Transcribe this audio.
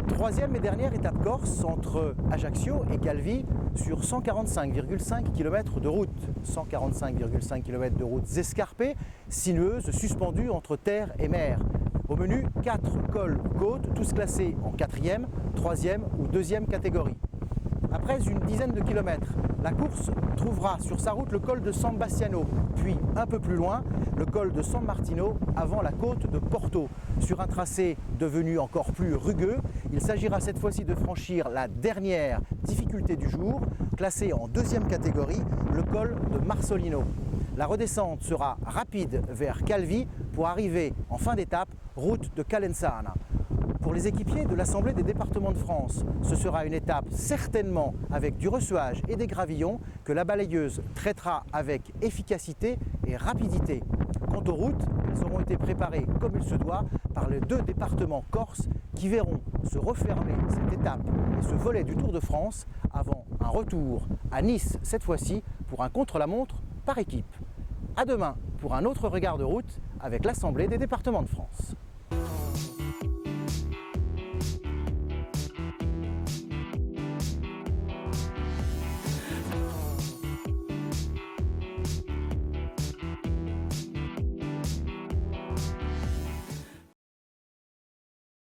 Troisième et dernière étape corse entre Ajaccio et Calvi sur 145,5 km de route. 145,5 km de routes escarpées, sinueuses, suspendues entre terre et mer. Au menu, 4 cols ou côtes, tous classés en 4e, 3e ou 2e catégorie. Après une dizaine de kilomètres, la course trouvera sur sa route le col de San Bastiano, puis un peu plus loin, le col de San Martino avant la côte de Porto. Sur un tracé devenu encore plus rugueux, il s'agira cette fois-ci de franchir la dernière difficulté du jour, classée en 2e catégorie, le col de Marsolino. La redescente sera rapide vers Calvi pour arriver en fin d'étape, route de Calenzana. Pour les équipiers de l'Assemblée des départements de France, ce sera une étape certainement avec du ressuage et des gravillons que la balayeuse traitera avec efficacité et rapidité. Quant aux routes, elles auront été préparées comme il se doit par les 2 départements corses qui verront se refermer cette étape et ce volet du Tour de France avant un retour à Nice cette fois-ci pour un contre-la-montre par équipe. À demain pour un autre regard de route avec l'Assemblée des départements de France.